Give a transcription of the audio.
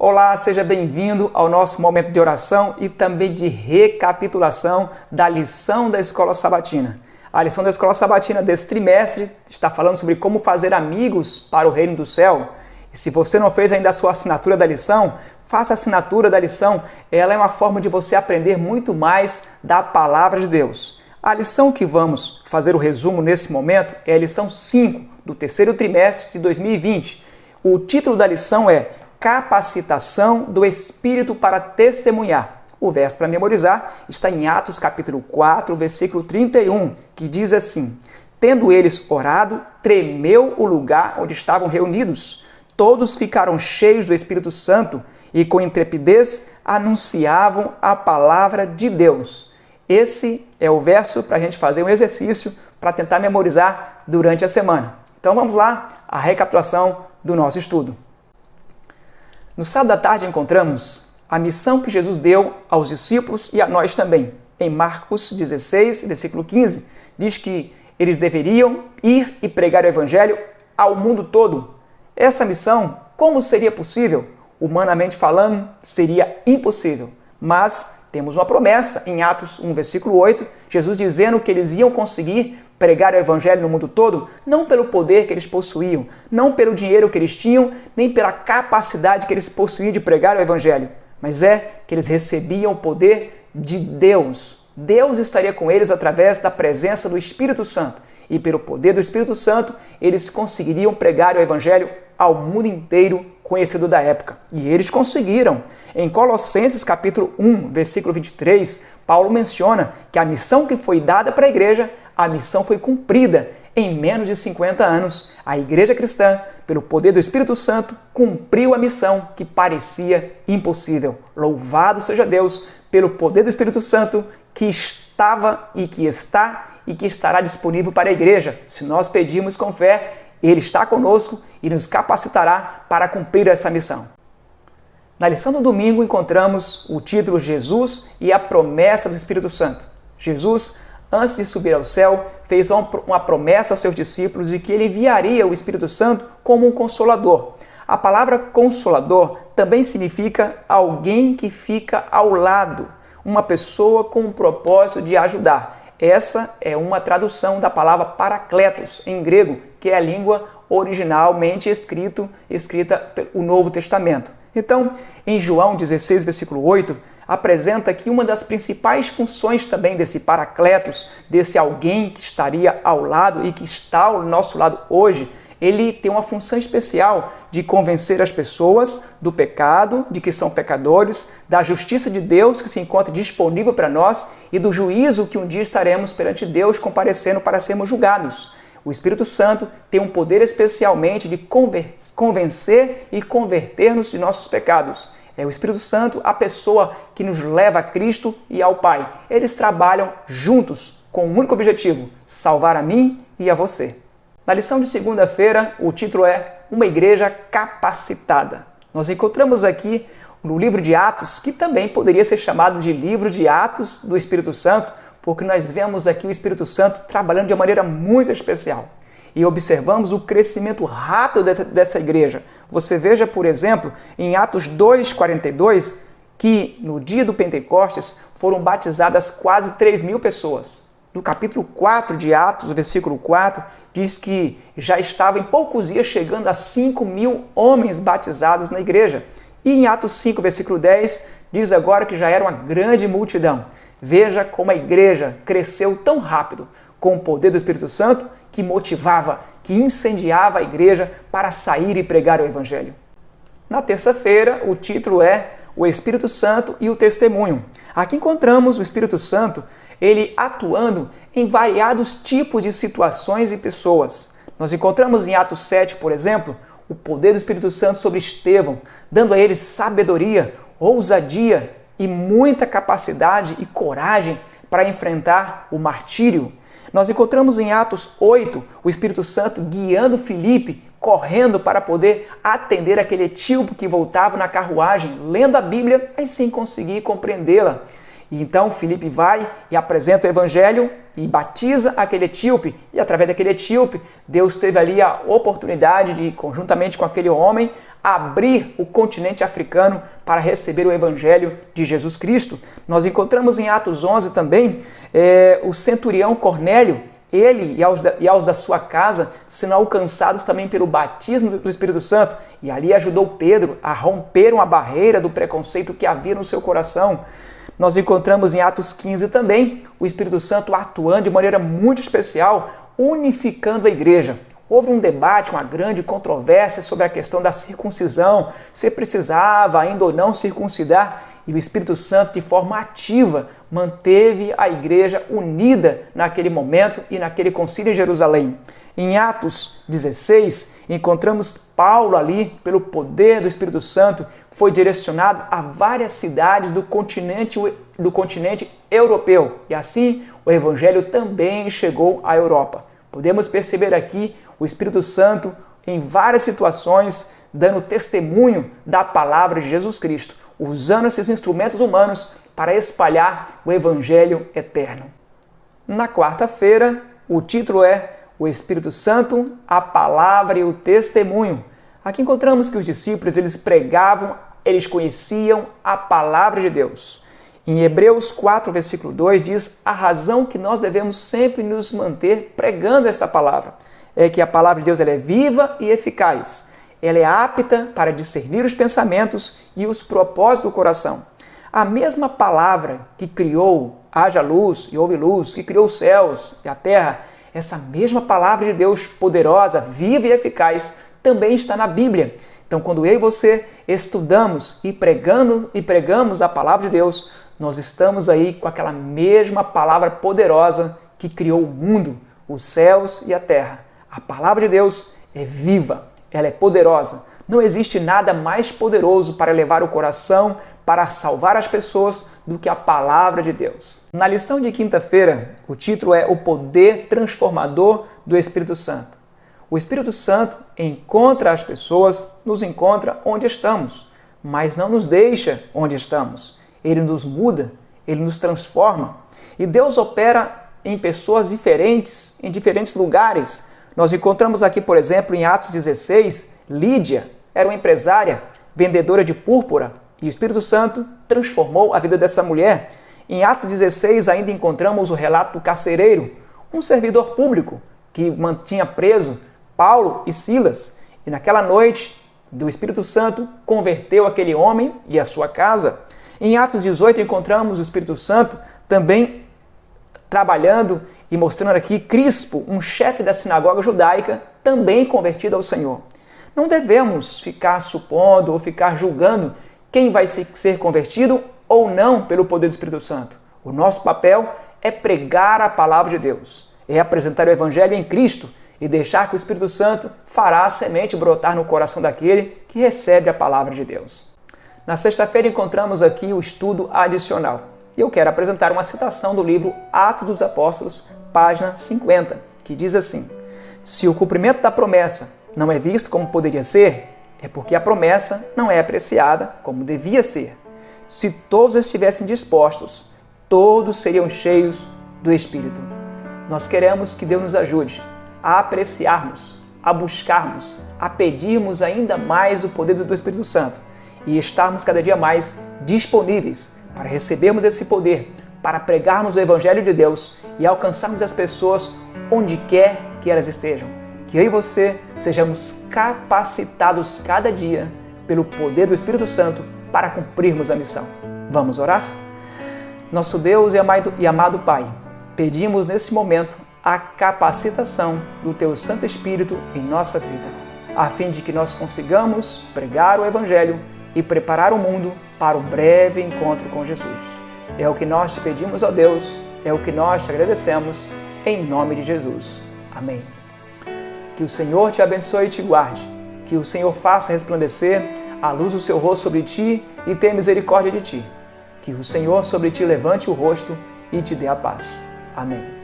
Olá, seja bem-vindo ao nosso momento de oração e também de recapitulação da lição da Escola Sabatina. A lição da Escola Sabatina desse trimestre está falando sobre como fazer amigos para o reino do céu. E se você não fez ainda a sua assinatura da lição, faça a assinatura da lição. Ela é uma forma de você aprender muito mais da Palavra de Deus. A lição que vamos fazer o resumo nesse momento é a lição 5 do terceiro trimestre de 2020. O título da lição é Capacitação do Espírito para Testemunhar. O verso para memorizar está em Atos capítulo 4, versículo 31, que diz assim: Tendo eles orado, tremeu o lugar onde estavam reunidos. Todos ficaram cheios do Espírito Santo e com intrepidez anunciavam a palavra de Deus. Esse é o verso para a gente fazer um exercício para tentar memorizar durante a semana. Então vamos lá, a recapitulação do nosso estudo. No sábado à tarde encontramos a missão que Jesus deu aos discípulos e a nós também. Em Marcos 16, versículo 15, diz que eles deveriam ir e pregar o evangelho ao mundo todo. Essa missão, como seria possível? Humanamente falando, seria impossível. Mas temos uma promessa em Atos 1, versículo 8, Jesus dizendo que eles iam conseguir pregar o evangelho no mundo todo, não pelo poder que eles possuíam, não pelo dinheiro que eles tinham, nem pela capacidade que eles possuíam de pregar o evangelho, mas é que eles recebiam o poder de Deus. Deus estaria com eles através da presença do Espírito Santo. E pelo poder do Espírito Santo, eles conseguiriam pregar o evangelho ao mundo inteiro conhecido da época. E eles conseguiram. Em Colossenses capítulo 1, versículo 23, Paulo menciona que a missão que foi dada para a igreja, a missão foi cumprida em menos de 50 anos. A igreja cristã, pelo poder do Espírito Santo, cumpriu a missão que parecia impossível. Louvado seja Deus pelo poder do Espírito Santo que estava e que está e que estará disponível para a igreja. Se nós pedirmos com fé, Ele está conosco e nos capacitará para cumprir essa missão. Na lição do domingo encontramos o título Jesus e a promessa do Espírito Santo. Jesus, antes de subir ao céu, fez uma promessa aos seus discípulos de que ele enviaria o Espírito Santo como um consolador. A palavra consolador também significa alguém que fica ao lado, uma pessoa com o propósito de ajudar. Essa é uma tradução da palavra parakletos, em grego, que é a língua originalmente escrita o Novo Testamento. Então, em João 16, versículo 8, apresenta que uma das principais funções também desse parakletos, desse alguém que estaria ao lado e que está ao nosso lado hoje, ele tem uma função especial de convencer as pessoas do pecado, de que são pecadores, da justiça de Deus que se encontra disponível para nós e do juízo que um dia estaremos perante Deus comparecendo para sermos julgados. O Espírito Santo tem um poder especialmente de convencer e converter-nos de nossos pecados. É o Espírito Santo a pessoa que nos leva a Cristo e ao Pai. Eles trabalham juntos com um único objetivo: salvar a mim e a você. Na lição de segunda-feira, o título é Uma Igreja Capacitada. Nós encontramos aqui no livro de Atos, que também poderia ser chamado de livro de Atos do Espírito Santo, porque nós vemos aqui o Espírito Santo trabalhando de uma maneira muito especial. E observamos o crescimento rápido dessa igreja. Você veja, por exemplo, em Atos 2,42, que no dia do Pentecostes foram batizadas quase 3.000 pessoas. No capítulo 4 de Atos, o versículo 4, diz que já estava em poucos dias chegando a 5.000 homens batizados na igreja. E em Atos 5, versículo 10, diz agora que já era uma grande multidão. Veja como a igreja cresceu tão rápido, com o poder do Espírito Santo que motivava, que incendiava a igreja para sair e pregar o Evangelho. Na terça-feira, o título é O Espírito Santo e o Testemunho. Aqui encontramos o Espírito Santo, ele atuando em variados tipos de situações e pessoas. Nós encontramos em Atos 7, por exemplo, o poder do Espírito Santo sobre Estevão, dando a ele sabedoria, ousadia e muita capacidade e coragem para enfrentar o martírio. Nós encontramos em Atos 8 o Espírito Santo guiando Filipe, correndo para poder atender aquele etíope que voltava na carruagem, lendo a Bíblia, mas sem conseguir compreendê-la. E então Filipe vai e apresenta o Evangelho e batiza aquele etíope, e através daquele etíope, Deus teve ali a oportunidade de, conjuntamente com aquele homem, abrir o continente africano para receber o evangelho de Jesus Cristo. Nós encontramos em Atos 11 também o centurião Cornélio, ele e aos da sua casa sendo alcançados também pelo batismo do Espírito Santo, e ali ajudou Pedro a romper uma barreira do preconceito que havia no seu coração. Nós encontramos em Atos 15 também o Espírito Santo atuando de maneira muito especial, unificando a igreja. Houve um debate, uma grande controvérsia sobre a questão da circuncisão, se precisava ainda ou não circuncidar, e o Espírito Santo, de forma ativa, manteve a igreja unida naquele momento e naquele concílio em Jerusalém. Em Atos 16, encontramos Paulo ali, pelo poder do Espírito Santo, foi direcionado a várias cidades do continente europeu. E assim, o Evangelho também chegou à Europa. Podemos perceber aqui o Espírito Santo em várias situações, dando testemunho da palavra de Jesus Cristo, usando esses instrumentos humanos para espalhar o Evangelho eterno. Na quarta-feira, o título é O Espírito Santo, a Palavra e o Testemunho. Aqui encontramos que os discípulos, eles pregavam, eles conheciam a Palavra de Deus. Em Hebreus 4, versículo 2, diz a razão que nós devemos sempre nos manter pregando esta palavra. É que a Palavra de Deus ela é viva e eficaz. Ela é apta para discernir os pensamentos e os propósitos do coração. A mesma palavra que criou, haja luz e houve luz, que criou os céus e a terra, essa mesma palavra de Deus poderosa, viva e eficaz, também está na Bíblia. Então, quando eu e você estudamos e pregamos a palavra de Deus, nós estamos aí com aquela mesma palavra poderosa que criou o mundo, os céus e a terra. A palavra de Deus é viva, ela é poderosa. Não existe nada mais poderoso para levar o coração, para salvar as pessoas, do que a palavra de Deus. Na lição de quinta-feira, o título é O Poder Transformador do Espírito Santo. O Espírito Santo encontra as pessoas, nos encontra onde estamos, mas não nos deixa onde estamos. Ele nos muda, ele nos transforma. E Deus opera em pessoas diferentes, em diferentes lugares. Nós encontramos aqui, por exemplo, em Atos 16, Lídia era uma empresária, vendedora de púrpura, e o Espírito Santo transformou a vida dessa mulher. Em Atos 16 ainda encontramos o relato do carcereiro, um servidor público que mantinha preso Paulo e Silas. E naquela noite, o Espírito Santo converteu aquele homem e a sua casa. Em Atos 18 encontramos o Espírito Santo também trabalhando e mostrando aqui Crispo, um chefe da sinagoga judaica, também convertido ao Senhor. Não devemos ficar supondo ou ficar julgando quem vai ser convertido ou não pelo poder do Espírito Santo. O nosso papel é pregar a palavra de Deus, é apresentar o Evangelho em Cristo e deixar que o Espírito Santo fará a semente brotar no coração daquele que recebe a palavra de Deus. Na sexta-feira encontramos aqui o estudo adicional. E eu quero apresentar uma citação do livro Atos dos Apóstolos, página 50, que diz assim: se o cumprimento da promessa não é visto como poderia ser, é porque a promessa não é apreciada como devia ser. Se todos estivessem dispostos, todos seriam cheios do Espírito. Nós queremos que Deus nos ajude a apreciarmos, a buscarmos, a pedirmos ainda mais o poder do Espírito Santo e estarmos cada dia mais disponíveis para recebermos esse poder, para pregarmos o Evangelho de Deus e alcançarmos as pessoas onde quer que elas estejam. Que eu e você sejamos capacitados cada dia pelo poder do Espírito Santo para cumprirmos a missão. Vamos orar? Nosso Deus e amado Pai, pedimos nesse momento a capacitação do Teu Santo Espírito em nossa vida, a fim de que nós consigamos pregar o Evangelho e preparar o mundo para o breve encontro com Jesus. É o que nós te pedimos, ó Deus, é o que nós te agradecemos, em nome de Jesus. Amém. Que o Senhor te abençoe e te guarde, que o Senhor faça resplandecer a luz do seu rosto sobre ti e tenha misericórdia de ti. Que o Senhor sobre ti levante o rosto e te dê a paz. Amém.